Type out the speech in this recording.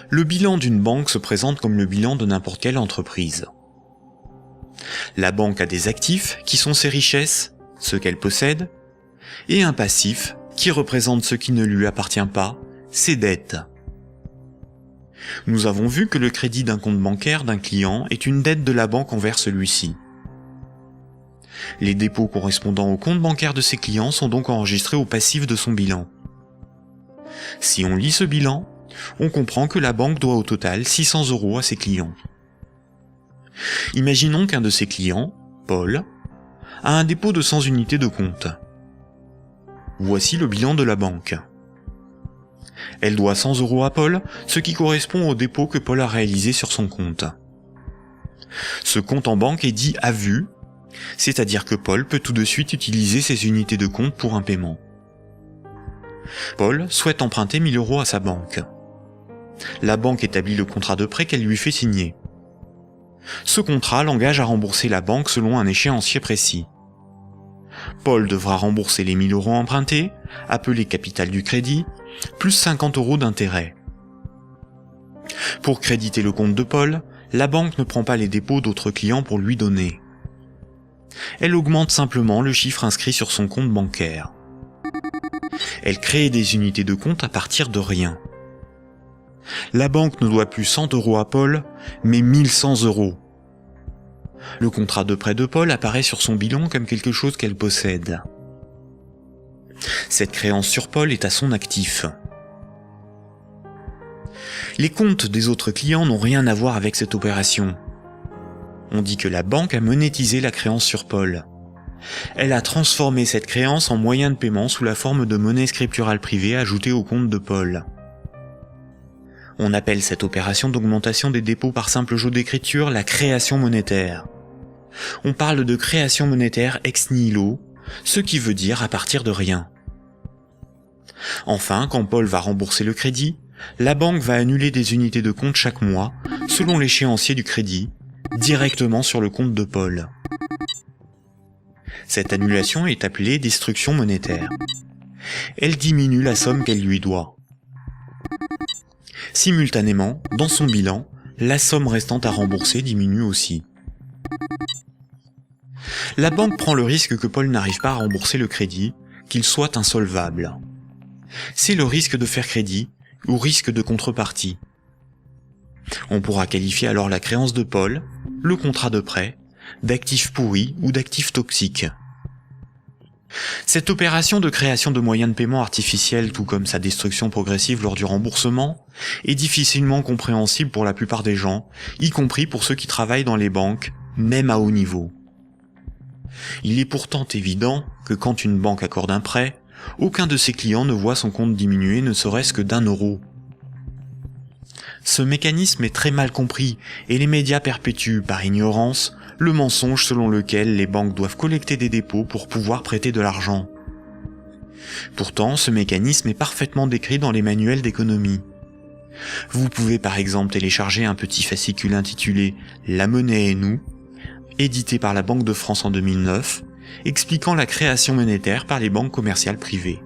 Le bilan d'une banque se présente comme le bilan de n'importe quelle entreprise. La banque a des actifs qui sont ses richesses, ce qu'elle possède, et un passif qui représente ce qui ne lui appartient pas, ses dettes. Nous avons vu que le crédit d'un compte bancaire d'un client est une dette de la banque envers celui-ci. Les dépôts correspondant au compte bancaire de ses clients sont donc enregistrés au passif de son bilan. Si on lit ce bilan, on comprend que la banque doit au total 600 € à ses clients. Imaginons qu'un de ses clients, Paul, a un dépôt de 100 unités de compte. Voici le bilan de la banque. Elle doit 100 € à Paul, ce qui correspond au dépôt que Paul a réalisé sur son compte. Ce compte en banque est dit à vue, c'est-à-dire que Paul peut tout de suite utiliser ses unités de compte pour un paiement. Paul souhaite emprunter 1000 € à sa banque. La banque établit le contrat de prêt qu'elle lui fait signer. Ce contrat l'engage à rembourser la banque selon un échéancier précis. Paul devra rembourser les 1000 € empruntés, appelés capital du crédit, plus 50 € d'intérêt. Pour créditer le compte de Paul, la banque ne prend pas les dépôts d'autres clients pour lui donner. Elle augmente simplement le chiffre inscrit sur son compte bancaire. Elle crée des unités de compte à partir de rien. La banque ne doit plus 100 € à Paul, mais 1100 €. Le contrat de prêt de Paul apparaît sur son bilan comme quelque chose qu'elle possède. Cette créance sur Paul est à son actif. Les comptes des autres clients n'ont rien à voir avec cette opération. On dit que la banque a monétisé la créance sur Paul. Elle a transformé cette créance en moyen de paiement sous la forme de monnaie scripturale privée ajoutée au compte de Paul. On appelle cette opération d'augmentation des dépôts par simple jeu d'écriture la création monétaire. On parle de création monétaire ex nihilo, ce qui veut dire à partir de rien. Enfin, quand Paul va rembourser le crédit, la banque va annuler des unités de compte chaque mois, selon l'échéancier du crédit, directement sur le compte de Paul. Cette annulation est appelée destruction monétaire. Elle diminue la somme qu'elle lui doit. Simultanément, dans son bilan, la somme restant à rembourser diminue aussi. La banque prend le risque que Paul n'arrive pas à rembourser le crédit, qu'il soit insolvable. C'est le risque de faire crédit ou risque de contrepartie. On pourra qualifier alors la créance de Paul, le contrat de prêt, d'actifs pourris ou d'actifs toxiques. Cette opération de création de moyens de paiement artificiels, tout comme sa destruction progressive lors du remboursement, est difficilement compréhensible pour la plupart des gens, y compris pour ceux qui travaillent dans les banques, même à haut niveau. Il est pourtant évident que quand une banque accorde un prêt, aucun de ses clients ne voit son compte diminuer ne serait-ce que d'1 €. Ce mécanisme est très mal compris et les médias perpétuent, par ignorance, le mensonge selon lequel les banques doivent collecter des dépôts pour pouvoir prêter de l'argent. Pourtant, ce mécanisme est parfaitement décrit dans les manuels d'économie. Vous pouvez par exemple télécharger un petit fascicule intitulé « La monnaie et nous », édité par la Banque de France en 2009, expliquant la création monétaire par les banques commerciales privées.